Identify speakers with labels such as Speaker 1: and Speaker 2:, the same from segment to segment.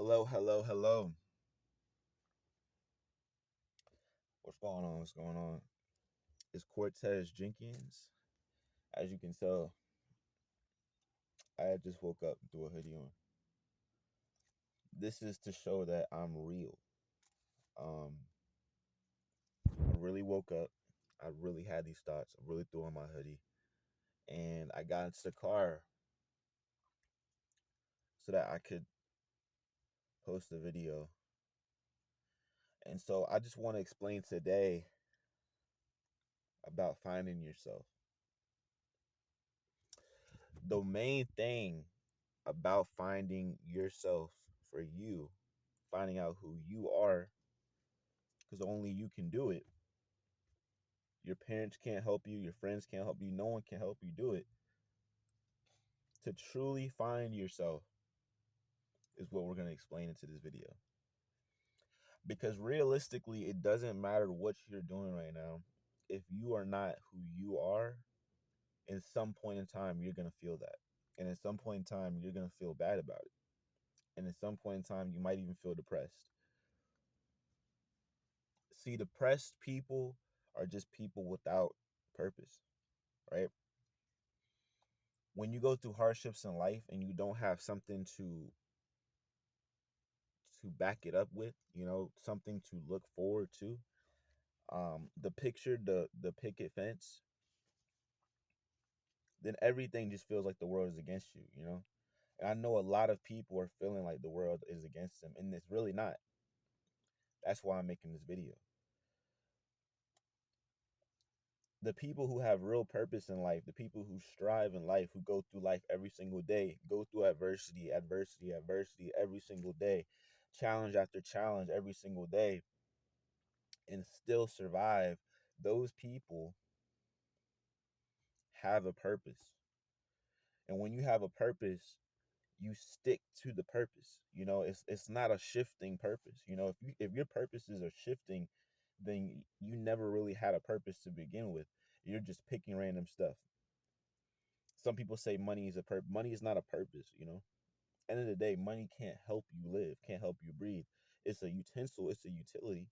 Speaker 1: Hello, hello, hello. What's going on? What's going on? It's Cortez Jenkins. As you can tell, I had just woke up and threw a hoodie on. This is to show that I'm real. Um, I really woke up. I really had these thoughts. I really threw on my hoodie. And I got into the car so that I could post a video. And so I just want to explain today about finding yourself. The main thing about finding yourself for you, finding out who you are, because only you can do it. Your parents can't help you, your friends can't help you, no one can help you do it. To truly find yourself is what we're going to explain into this video. Because realistically, it doesn't matter what you're doing right now. If you are not who you are, in some point in time, you're going to feel that. And at some point in time, you're going to feel bad about it. And at some point in time, you might even feel depressed. See, depressed people are just people without purpose, right? When you go through hardships in life and you don't have something to back it up with, something to look forward to. The picture, the picket fence, then everything just feels like the world is against you. And I know a lot of people are feeling like the world is against them, and it's really not. That's why I'm making this video. The people who have real purpose in life, the people who strive in life, who go through life every single day, go through adversity, adversity, adversity every single day, challenge after challenge every single day, and still survive, those people have a purpose. And when you have a purpose, you stick to the purpose. It's not a shifting purpose. If your purposes are shifting, then you never really had a purpose to begin with. You're just picking random stuff. Some people say money is a purpose. Money is not a purpose. End of the day, money can't help you live, can't help you breathe. It's a utensil, it's a utility.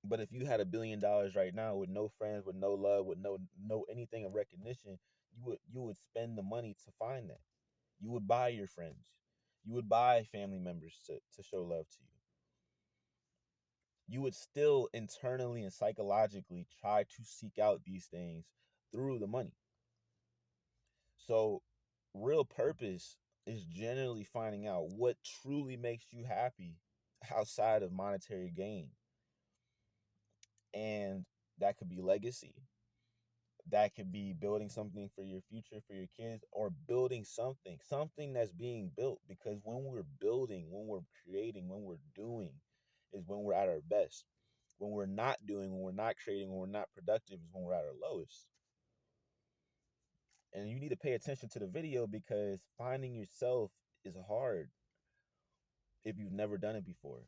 Speaker 1: But if you had $1 billion right now with no friends, with no love, with no anything of recognition, you would spend the money to find that. You would buy your friends. You would buy family members to show love to you. You would still internally and psychologically try to seek out these things through the money. So, real purpose is generally finding out what truly makes you happy outside of monetary gain. And that could be legacy. That could be building something for your future, for your kids, or building something that's being built. Because when we're building, when we're creating, when we're doing, is when we're at our best. When we're not doing, when we're not creating, when we're not productive, is when we're at our lowest. And you need to pay attention to the video because finding yourself is hard if you've never done it before.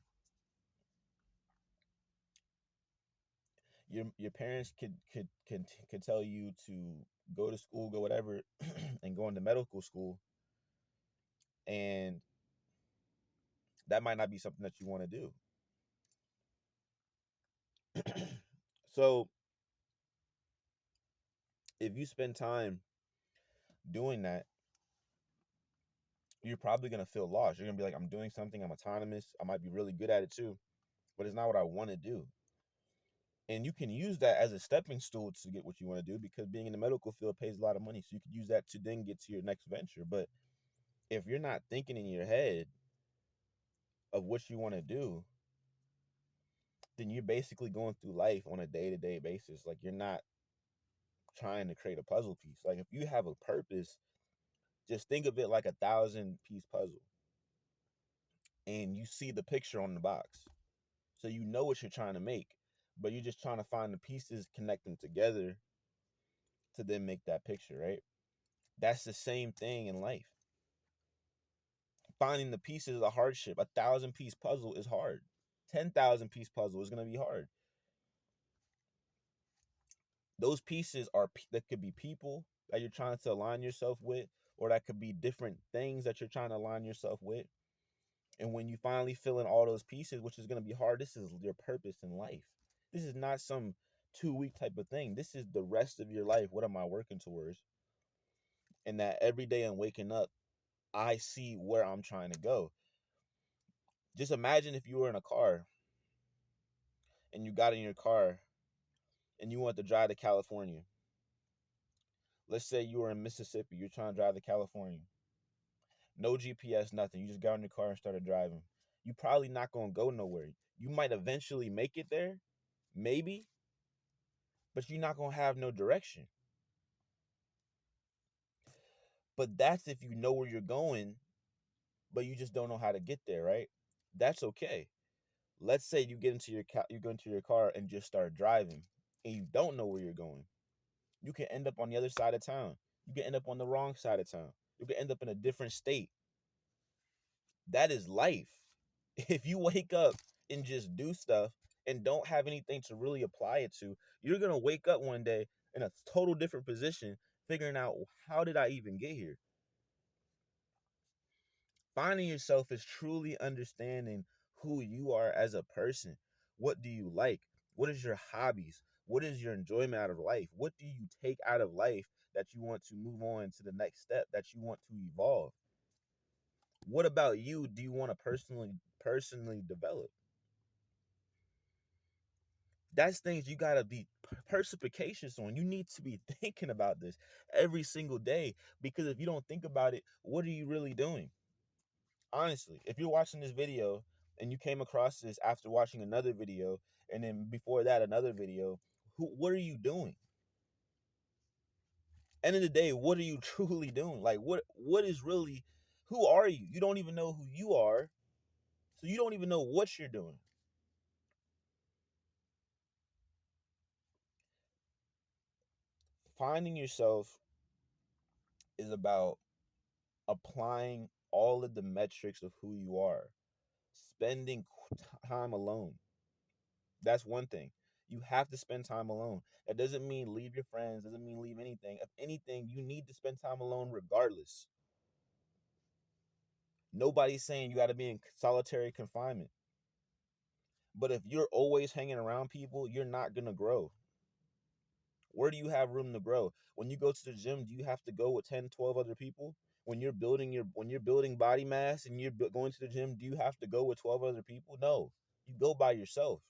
Speaker 1: Your parents could tell you to go to school, go whatever, and go into medical school, and that might not be something that you want to do. So if you spend time doing that, you're probably gonna feel lost. You're gonna be like, I'm doing something, I'm autonomous, I might be really good at it too, but it's not what I want to do. And you can use that as a stepping stool to get what you want to do because being in the medical field pays a lot of money. So you could use that to then get to your next venture. But if you're not thinking in your head of what you want to do, then you're basically going through life on a day-to-day basis. Like you're not trying to create a puzzle piece. Like if you have a purpose, just think of it like 1,000-piece puzzle. And you see the picture on the box. So you know what you're trying to make, but you're just trying to find the pieces, connect them together to then make that picture, right? That's the same thing in life. Finding the pieces is a hardship. 1,000-piece puzzle is hard. 10,000-piece puzzle is going to be hard. Those pieces that could be people that you're trying to align yourself with, or that could be different things that you're trying to align yourself with. And when you finally fill in all those pieces, which is going to be hard, this is your purpose in life. This is not some 2 week type of thing. This is the rest of your life. What am I working towards? And that every day I'm waking up, I see where I'm trying to go. Just imagine if you were in a car and you got in your car and you want to drive to California. Let's say you were in Mississippi, you're trying to drive to California. No GPS, nothing. You just got in your car and started driving. You probably not gonna go nowhere. You might eventually make it there, maybe, but you're not gonna have no direction. But that's if you know where you're going, but you just don't know how to get there, right? That's okay. Let's say you go into your car and just start driving, and you don't know where you're going. You can end up on the other side of town. You can end up on the wrong side of town. You can end up in a different state. That is life. If you wake up and just do stuff and don't have anything to really apply it to, you're going to wake up one day in a total different position, figuring out, how did I even get here? Finding yourself is truly understanding who you are as a person. What do you like? What is your hobbies? What is your enjoyment out of life? What do you take out of life that you want to move on to the next step, that you want to evolve? What about you do you want to personally develop? That's things you gotta be perspicacious on. You need to be thinking about this every single day, because if you don't think about it, what are you really doing? Honestly, if you're watching this video and you came across this after watching another video, and then before that another video, what are you doing? End of the day, what are you truly doing? Like, what is really, who are you? You don't even know who you are, so you don't even know what you're doing. Finding yourself is about applying all of the metrics of who you are, spending time alone. That's one thing. You have to spend time alone. That doesn't mean leave your friends, doesn't mean leave anything. If anything, you need to spend time alone regardless. Nobody's saying you got to be in solitary confinement. But if you're always hanging around people, you're not going to grow. Where do you have room to grow? When you go to the gym, do you have to go with 10, 12 other people? When you're building body mass and you're going to the gym, do you have to go with 12 other people? No. You go by yourself.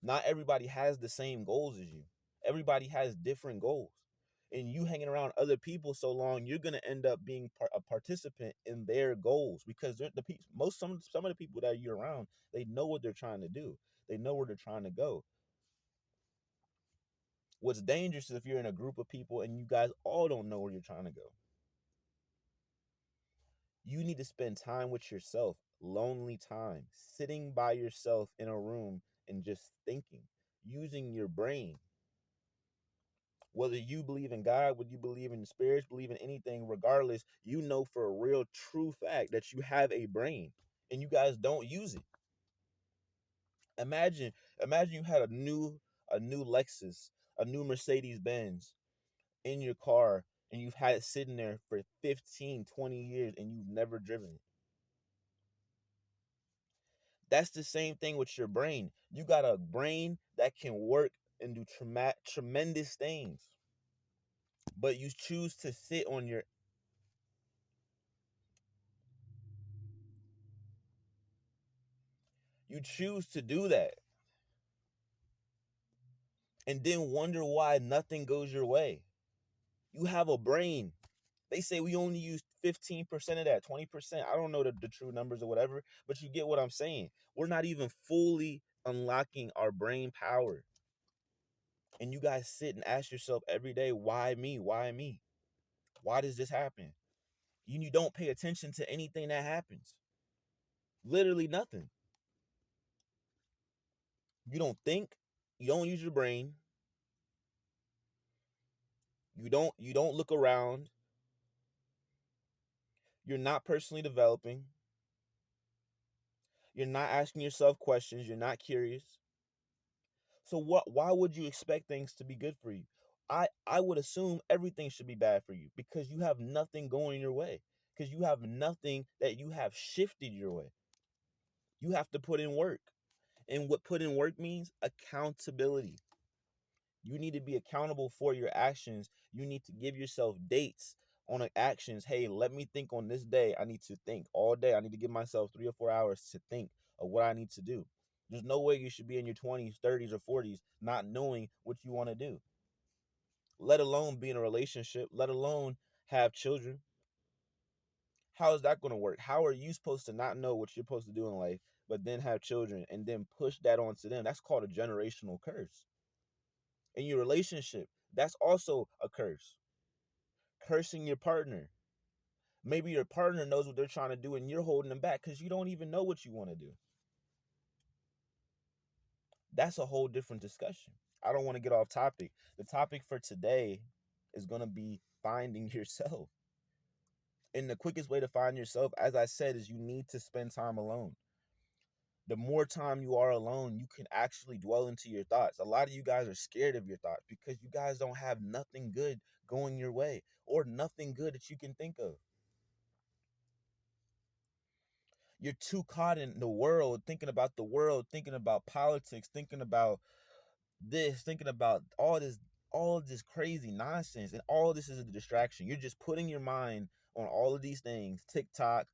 Speaker 1: Not everybody has the same goals as you. Everybody has different goals. And you hanging around other people so long, you're gonna end up being a participant in their goals, because they're the people. Some of the people that you're around, they know what they're trying to do. They know where they're trying to go. What's dangerous is if you're in a group of people and you guys all don't know where you're trying to go. You need to spend time with yourself, lonely time, sitting by yourself in a room and just thinking, using your brain. Whether you believe in God, whether you believe in spirits, believe in anything, regardless, you know for a real true fact that you have a brain and you guys don't use it. Imagine, imagine you had a new Lexus, a new Mercedes Benz in your car, and you've had it sitting there for 15, 20 years and you've never driven it. That's the same thing with your brain. You got a brain that can work and do tremendous things, but you choose to sit on your, you choose to do that and then wonder why nothing goes your way. You have a brain. They say we only use 15% of that, 20%. I don't know the true numbers or whatever, but you get what I'm saying. We're not even fully unlocking our brain power. And you guys sit and ask yourself every day, why me? Why me? Why does this happen? You don't pay attention to anything that happens. Literally nothing. You don't think, you don't use your brain, you don't look around, you're not personally developing, you're not asking yourself questions, you're not curious. So why would you expect things to be good for you? I would assume everything should be bad for you because you have nothing going your way. Because you have nothing that you have shifted your way. You have to put in work. And what put in work means accountability. You need to be accountable for your actions. You need to give yourself dates on actions. Hey, let me think on this day. I need to think all day. I need to give myself 3 or 4 hours to think of what I need to do. There's no way you should be in your 20s, 30s, or 40s not knowing what you want to do, let alone be in a relationship, let alone have children. How is that going to work? How are you supposed to not know what you're supposed to do in life, but then have children and then push that onto them? That's called a generational curse. In your relationship, that's also a curse. Cursing your partner. Maybe your partner knows what they're trying to do and you're holding them back because you don't even know what you want to do. That's a whole different discussion. I don't want to get off topic. The topic for today is going to be finding yourself. And the quickest way to find yourself, as I said, is you need to spend time alone. The more time you are alone, you can actually dwell into your thoughts. A lot of you guys are scared of your thoughts because you guys don't have nothing good going your way or nothing good that you can think of. You're too caught in the world, thinking about politics, thinking about this, thinking about all of this crazy nonsense, and all of this is a distraction. You're just putting your mind on all of these things, TikTok,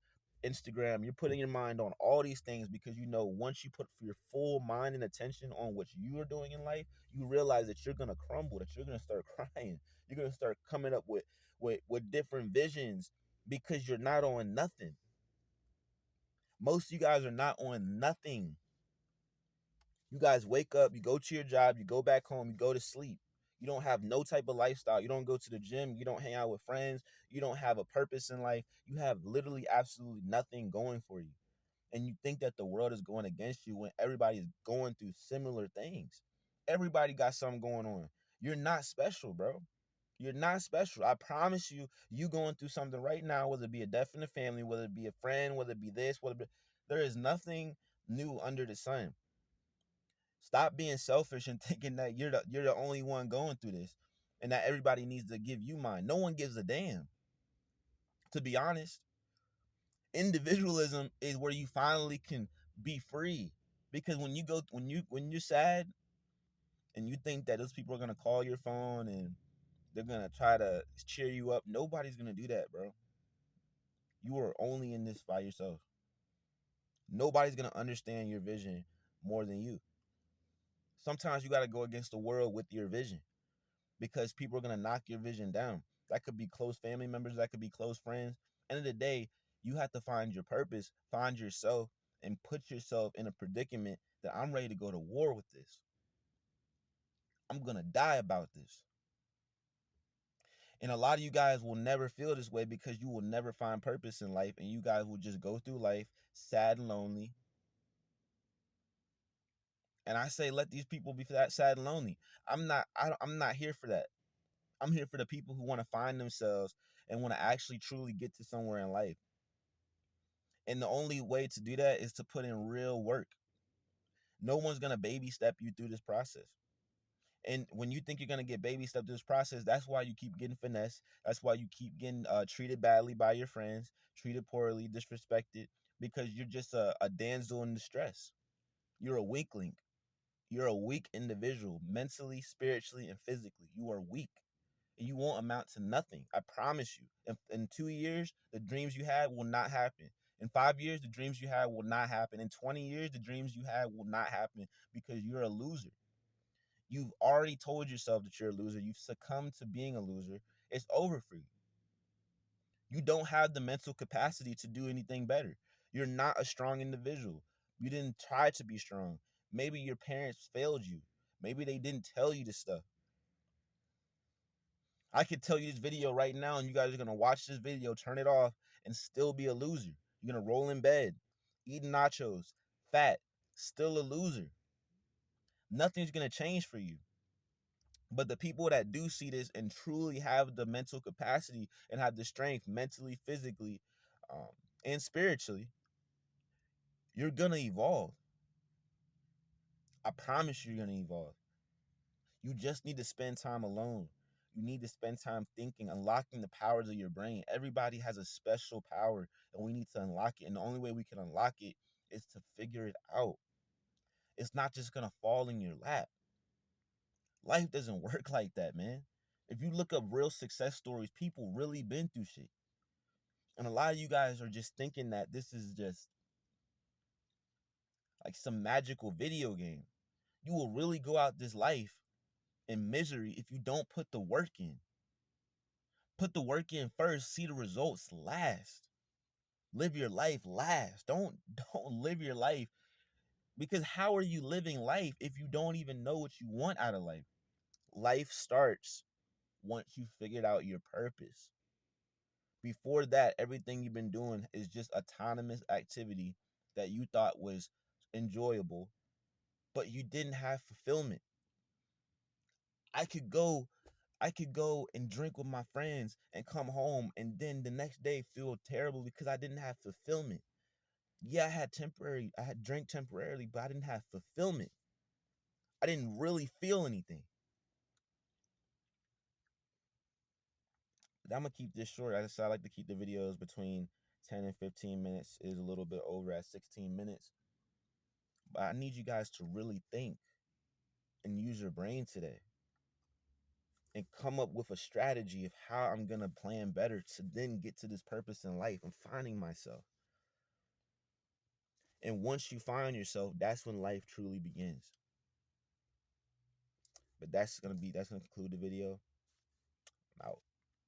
Speaker 1: Instagram. You're putting your mind on all these things because you know once you put your full mind and attention on what you are doing in life, you realize that you're gonna crumble, that you're gonna start crying, you're gonna start coming up with different visions because you're not on nothing. Most of you guys are not on nothing. You guys wake up, you go to your job, you go back home, you go to sleep. You don't have no type of lifestyle. You don't go to the gym, you don't hang out with friends, you don't have a purpose in life. You have literally absolutely nothing going for you. And you think that the world is going against you when everybody's going through similar things. Everybody got something going on. You're not special, bro. You're not special. I promise you, you going through something right now, whether it be a death in the family, whether it be a friend, whether it be this, there is nothing new under the sun. Stop being selfish and thinking that you're the only one going through this and that everybody needs to give you mine. No one gives a damn. To be honest, individualism is where you finally can be free. Because when you're sad and you think that those people are gonna call your phone and they're gonna try to cheer you up, nobody's gonna do that, bro. You are only in this by yourself. Nobody's gonna understand your vision more than you. Sometimes you gotta go against the world with your vision, because people are going to knock your vision down. That could be close family members, that could be close friends. End of the day, you have to find your purpose, find yourself, and put yourself in a predicament that I'm ready to go to war with this. I'm going to die about this. And a lot of you guys will never feel this way because you will never find purpose in life, and you guys will just go through life sad and lonely. And I say, let these people be that sad and lonely. I'm not here for that. I'm here for the people who want to find themselves and want to actually truly get to somewhere in life. And the only way to do that is to put in real work. No one's going to baby step you through this process. And when you think you're going to get baby stepped through this process, that's why you keep getting finessed. That's why you keep getting treated badly by your friends, treated poorly, disrespected, because you're just a damsel in distress. You're a weakling. You're a weak individual, mentally, spiritually, and physically. You are weak. And you won't amount to nothing. I promise you. In 2 years, the dreams you had will not happen. In 5 years, the dreams you had will not happen. In 20 years, the dreams you had will not happen because you're a loser. You've already told yourself that you're a loser. You've succumbed to being a loser. It's over for you. You don't have the mental capacity to do anything better. You're not a strong individual. You didn't try to be strong. Maybe your parents failed you. Maybe they didn't tell you this stuff. I could tell you this video right now, and you guys are gonna watch this video, turn it off, and still be a loser. You're gonna roll in bed, eating nachos, fat, still a loser. Nothing's gonna change for you. But the people that do see this and truly have the mental capacity and have the strength mentally, physically, um, and spiritually, you're gonna evolve. I promise you're gonna evolve. You just need to spend time alone. You need to spend time thinking, unlocking the powers of your brain. Everybody has a special power, and we need to unlock it. And the only way we can unlock it is to figure it out. It's not just gonna fall in your lap. Life doesn't work like that, man. If you look up real success stories, people really been through shit. And a lot of you guys are just thinking that this is just like some magical video game. You will really go out this life in misery if you don't put the work in. Put the work in first, see the results last. Live your life last. Don't live your life, because how are you living life if you don't even know what you want out of life? Life starts once you figured out your purpose. Before that, everything you've been doing is just autonomous activity that you thought was enjoyable, but you didn't have fulfillment. I could go and drink with my friends and come home and then the next day feel terrible because I didn't have fulfillment. Yeah, I had drank temporarily, but I didn't have fulfillment. I didn't really feel anything. But I'm gonna keep this short. I like to keep the videos between 10 and 15 minutes. It is a little bit over at 16 minutes. But I need you guys to really think and use your brain today and come up with a strategy of how I'm gonna plan better to then get to this purpose in life. I'm finding myself. And once you find yourself, that's when life truly begins. But that's gonna conclude the video. I'm out.